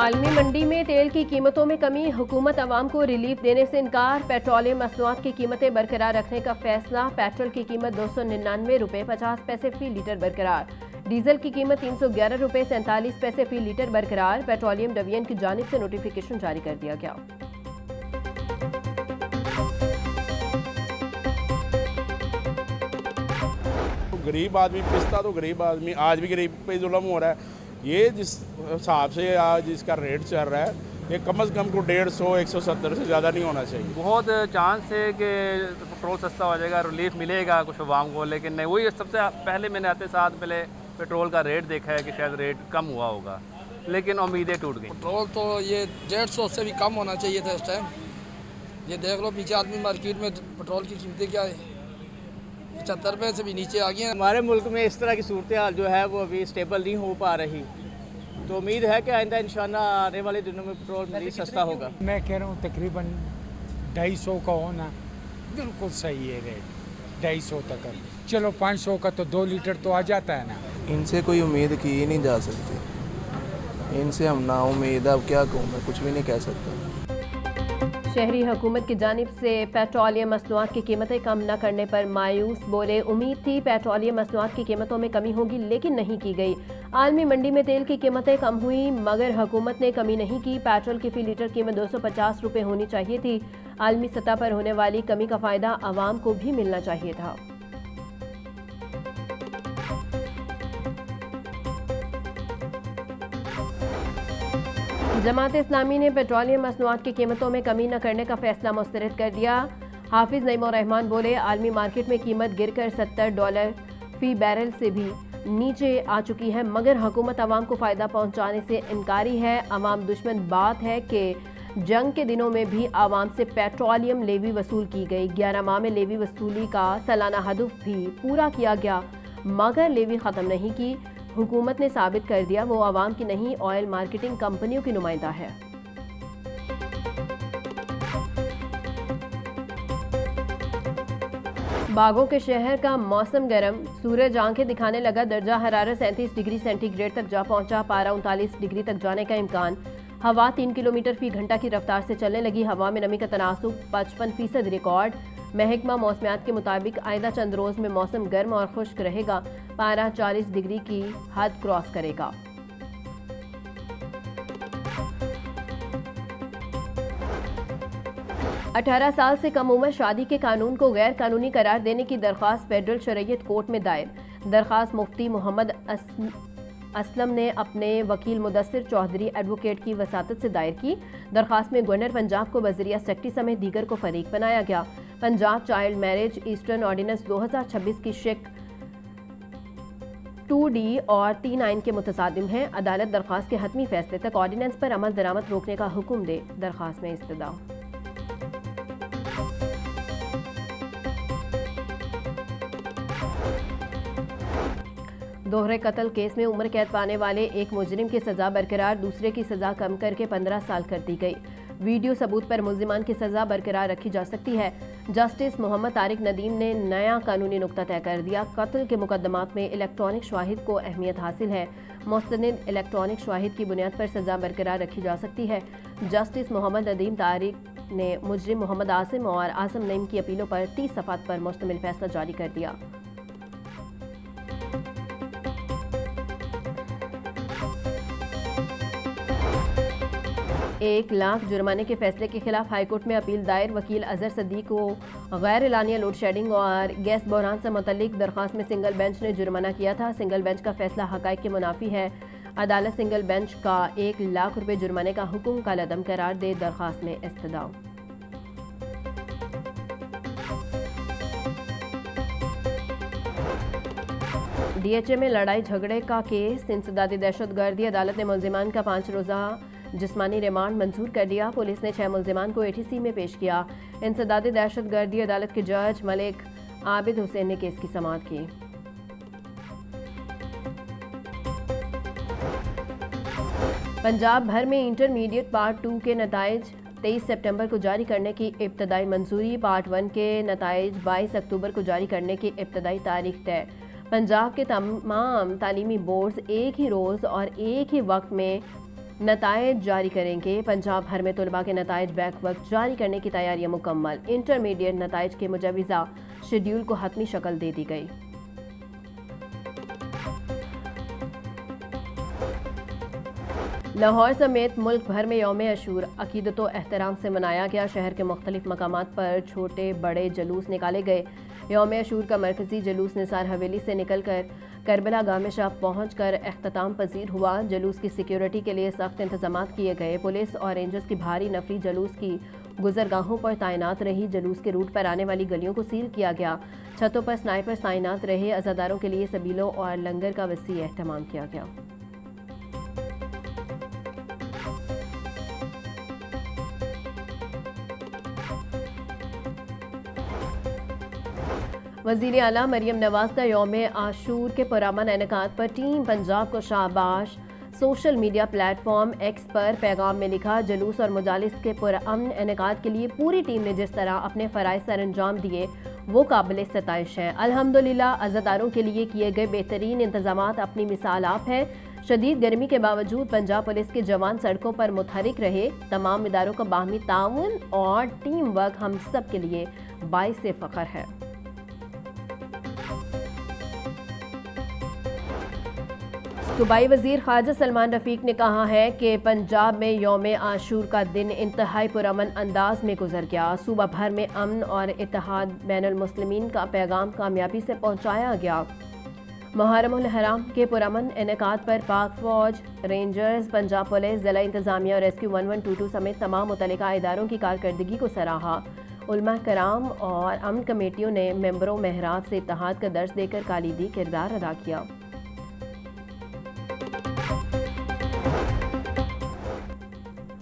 आलमी मंडी में तेल की कीमतों में कमी, हुकूमत अवाम को रिलीफ देने से इनकार। पेट्रोलियम मसनूआत की कीमतें बरकरार रखने का फैसला। पेट्रोल की कीमत 299 रुपये 50 पैसे फी लीटर बरकरार। डीजल की कीमत 311 रुपये 47 पैसे फी लीटर बरकरार। पेट्रोलियम डिवीजन की जानिब से नोटिफिकेशन जारी कर दिया गया। गरीब आदमी पिसता तो गरीब आदमी आज भी गरीब पे जुल्म हो रहा है। ये जिस हिसाब से आज इसका रेट चल रहा है, ये कम से कम को 150 170 से ज़्यादा नहीं होना चाहिए। बहुत चांस है कि पेट्रोल सस्ता हो जाएगा, रिलीफ मिलेगा कुछ अवाम को, लेकिन नहीं। वही सबसे पहले मैंने आते साथ पहले पेट्रोल का रेट देखा है कि शायद रेट कम हुआ होगा, लेकिन उम्मीदें टूट गई। पेट्रोल तो ये 150 से भी कम होना चाहिए था इस टाइम। ये देख लो पीछे आदमी मार्केट में पेट्रोल की कीमतें क्या है, 75 रुपये से भी नीचे आ गई हैं। हमारे मुल्क में इस तरह की सूरत हाल जो है वो अभी स्टेबल नहीं हो पा रही, तो उम्मीद है कि आइंदा इंशाल्लाह आने वाले दिनों में पेट्रोल मज़ीद सस्ता होगा। मैं कह रहा हूँ तकरीबन 250 का होना बिल्कुल सही है रेट, 250 तक। चलो 500 का तो 2 लीटर तो आ जाता है ना। इनसे कोई उम्मीद की ही नहीं जा सकती, इनसे हम ना उम्मीद, अब क्या कहूँ मैं, कुछ भी नहीं कह सकता। शहरी हुकूमत की जानिब से पेट्रोलियम मसनूआत की कीमतें कम न करने पर मायूस। बोले, उम्मीद थी पेट्रोलियम मसनूआत की कीमतों में कमी होगी, लेकिन नहीं की गई। आलमी मंडी में तेल की कीमतें कम हुई मगर हुकूमत ने कमी नहीं की। पेट्रोल की फी लीटर कीमत 250 रुपये होनी चाहिए थी। आलमी सतह पर होने वाली कमी का फ़ायदा आवाम को भी मिलना चाहिए था। जमात इस्लामी ने पेट्रोलियम मसनूआत की कीमतों में कमी न करने का फैसला मुस्तरद कर दिया। हाफिज नईमुर्रहमान बोले, आलमी मार्केट में कीमत गिरकर $70 फी बैरल से भी नीचे आ चुकी है, मगर हुकूमत अवाम को फ़ायदा पहुंचाने से इनकारी है। अवाम दुश्मन बात है कि जंग के दिनों में भी आवाम से पेट्रोलियम लेवी वसूल की गई। 11 माह में लेवी वसूली का सालाना हदफ भी पूरा किया गया, मगर लेवी ख़त्म नहीं की। हुकूमत ने साबित कर दिया वो आवाम की नहीं, ऑयल मार्केटिंग कंपनियों की नुमाइंदा है। बागों के शहर का मौसम गर्म, सूरज आंखें दिखाने लगा। दर्जा हरारत 37 डिग्री सेंटीग्रेड तक जा पहुंचा। पारा 39 डिग्री तक जाने का इम्कान। हवा 3 किलोमीटर फी घंटा की रफ्तार से चलने लगी। हवा में नमी का तनासुब 55% रिकॉर्ड। महकमा मौसमियात के मुताबिक आइंदा चंद रोज़ में मौसम गर्म और खुश्क रहेगा। पारा 40 डिग्री की हद क्रॉस करेगा। अठारह साल से कम उम्र शादी के कानून को गैर कानूनी करार देने की दरख्वास्त फेडरल शरीयत कोर्ट में दायर। दरख्वास्त मुफ्ती मोहम्मद असलम ने अपने वकील मुदस्सिर चौधरी एडवोकेट की वसातत से दायर की। दरख्वास्त में गवर्नर पंजाब को वज़ीर सेक्रेटरी समेत दीगर को फरीक बनाया गया। Punjab child marriage eastern ordinance 2026 की शेक 2D और 3 आइन के मुतसादिम हैं। अदालत दरख्वास्त के हतमी फैसले तक ऑर्डिनेंस पर अमल दरामद रोकने का हुक्म दे। दरख्वास्त में इस्तदा। दोहरे कत्ल केस में उम्र कैद पाने वाले एक मुजरिम की सजा बरकरार, दूसरे की सजा कम करके 15 साल कर दी गई। वीडियो सबूत पर मुल्जिमान की सजा बरकरार रखी जा सकती है। जस्टिस मोहम्मद तारिक नदीम ने नया कानूनी नुक्ता तय कर दिया। कत्ल के मुकदमात में इलेक्ट्रॉनिक शवाहिद को अहमियत हासिल है। मुस्तनिद इलेक्ट्रॉनिक शवाहिद की बुनियाद पर सजा बरकरार रखी जा सकती है। जस्टिस मोहम्मद नदीम तारिक ने मुजरिम मोहम्मद आसिम और आसिम नईम की अपीलों पर 30 सफ़ात पर मुश्तमिल फैसला जारी कर दिया। एक लाख जुर्माने के फैसले के खिलाफ हाईकोर्ट में अपील दायर। वकील अजहर सदीक को गैर एलानिया लोड शेडिंग और गैस बहरान से मुतल्लिक दरख्वास्त में सिंगल बेंच ने जुर्माना किया था। सिंगल बेंच का फैसला हक़ाइक़ के मुनाफी है। अदालत सिंगल बेंच का 1 लाख रुपये जुर्माने का हुक्म कालअदम करार दे। दरख्वास्त में इस्तदा। DHA में लड़ाई झगड़े का केस इंसदादी दहशतगर्दी। अदालत ने मुल्जिमान का 5 रोज़ा जिस्मानी रिमांड मंजूर कर दिया। पुलिस ने 6 मुल्जिमान को ATC में पेश किया। इंसदादी दहशतगर्दी अदालत के जज मलिक आबिद हुसैन ने केस की समाअत की। पंजाब भर में इंटरमीडिएट पार्ट 2 के नताइज 23 सितंबर को जारी करने की इब्तदाई मंजूरी। पार्ट 1 के नताइज 22 अक्टूबर को जारी करने की इब्तदाई तारीख तय। पंजाब के तमाम तालीमी बोर्ड्स एक ही रोज़ और एक ही वक्त में नताइज जारी करेंगे। पंजाब भर में तलबा के नताइज बैक वक्त जारी करने की तैयारियां मुकम्मल। इंटरमीडिएट नताइज के मुजवज़ा शेड्यूल को हतमी शक्ल दे दी गई। लाहौर समेत मुल्क भर में यौम अशूर अकीदत व एहतराम से मनाया गया। शहर के मुख्तलिफ मकामात पर छोटे बड़े जुलूस निकाले गए। यौम अशूर का मरकजी जुलूस निसार हवेली से निकलकर करबला गाह में शाह पहुँच कर अख्ताम पजीर हुआ। जुलूस की सिक्योरिटी के लिए सख्त इंतजाम किए गए। पुलिस और रेंजर्स की भारी नफरी जुलूस की गुजरगाहों पर तैनात रही। जुलूस के रूट पर आने वाली गलियों को सील किया गया। छतों पर स्नाइपर्स तैनात रहे। अज़ादारों के लिए सबीलों और लंगर का वसी एहतमाम किया गया। वज़ीर आला मरियम नवाज का यौम आशूर के पुरअमन इनेकाद पर टीम पंजाब को शाबाश। सोशल मीडिया प्लेटफॉर्म एक्स पर पैगाम में लिखा, जुलूस और मजालिस के पुरअमन इनेकाद के लिए पूरी टीम ने जिस तरह अपने फ़राइज़ सर अंजाम दिए वो काबिल सताइश हैं। अल्हम्दुलिल्लाह अज़ादारों के लिए किए गए बेहतरीन इंतज़ामात अपनी मिसाल आप है। शदीद गर्मी के बावजूद पंजाब पुलिस के जवान सड़कों पर मुतहरिक रहे। तमाम इदारों का बाहमी ताउन और टीम वर्क हम सब के लिए बाइस से फ़ख्र है। सूबाई वज़ीर ख्वाजा सलमान रफ़ीक ने कहा है कि पंजाब में यौम आशूर का दिन इंतहाई पुरअमन अंदाज में गुजर गया। सूबा भर में अमन और इत्तेहाद बैनुल मुस्लिमीन का पैगाम कामयाबी से पहुँचाया गया। मुहर्रमुल हराम के पुरअमन इनेकाद पर पाक फौज, रेंजर्स, पंजाब पुलिस, ज़िला इंतज़ामिया और रेस्क्यू 1122 समेत तमाम मुतल्लिका इदारों की कारकर्दगी को सराहा। उलमा कराम और अमन कमेटियों ने मेंबरों महराब से इत्तेहाद का दर्ज देकर कालीदी किरदार अदा किया।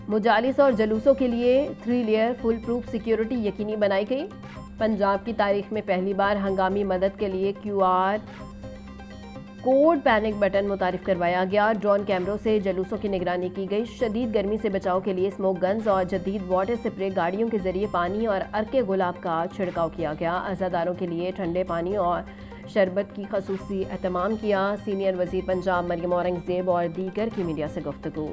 मुजालिस और जलूसों के लिए 3 लेयर फुल प्रूफ सिक्योरिटी यकीनी बनाई गई। पंजाब की तारीख में पहली बार हंगामी मदद के लिए QR कोड पैनिक बटन मुतारिफ करवाया गया। ड्रोन कैमरों से जलूसों की निगरानी की गई। शदीद गर्मी से बचाव के लिए स्मोक गन्स और जदीद वाटर स्प्रे गाड़ियों के जरिए पानी और अर्के गुलाब का छिड़काव किया गया। अज़ादारों के लिए ठंडे पानी और शरबत की खसूसी एहतमाम किया। सीनियर वज़ीर पंजाब मरियम औरंगज़ेब और दीगर की मीडिया से गुफ्तगू।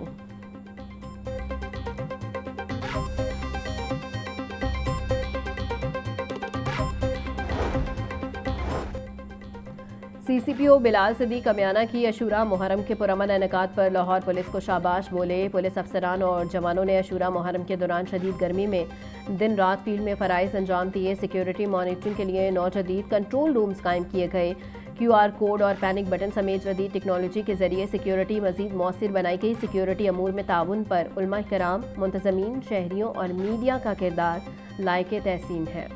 CCPO बिलाल सदीक कमियाना की अशूरा मुहर्रम के पुरअमन इनेकाद पर लाहौर पुलिस को शाबाश बोले। पुलिस अफसरान और जवानों ने अशूरा मुहर्रम के दौरान शदीद गर्मी में दिन रात फील्ड में फ़राइज़ अंजाम दिए। सिक्योरिटी मॉनिटरिंग के लिए 9 जदीद कंट्रोल रूम्स कायम किए गए। QR कोड और पैनिक बटन समेत जदीद टेक्नोलॉजी के जरिए सिक्योरिटी मज़ीद मौसर बनाई गई। सिक्योरिटी अमूर में ताउन पर उलमा कराम, मुंतज़मीन, शहरियों और मीडिया का किरदार लायक तहसीन है।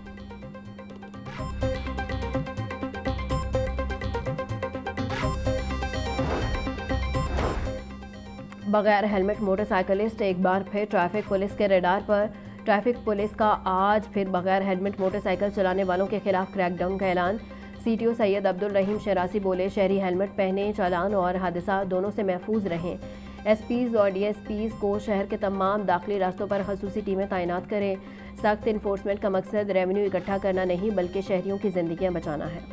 बगैर हेलमेट मोटरसाइकिलिस्ट एक बार फिर ट्रैफिक पुलिस के रडार पर। ट्रैफिक पुलिस का आज फिर बगैर हेलमेट मोटरसाइकिल चलाने वालों के खिलाफ क्रैकडाउन का ऐलान। CTO सैयद अब्दुल रहीम शरासी बोले, शहरी हेलमेट पहने, चालान और हादसा दोनों से महफूज रहें। SPs और DSPs को शहर के तमाम दाखिली रास्तों पर खसूसी टीमें तैनात करें। सख्त इन्फोर्समेंट का मकसद रेवेन्यू इकट्ठा करना नहीं बल्कि शहरियों की जिंदगियां बचाना है।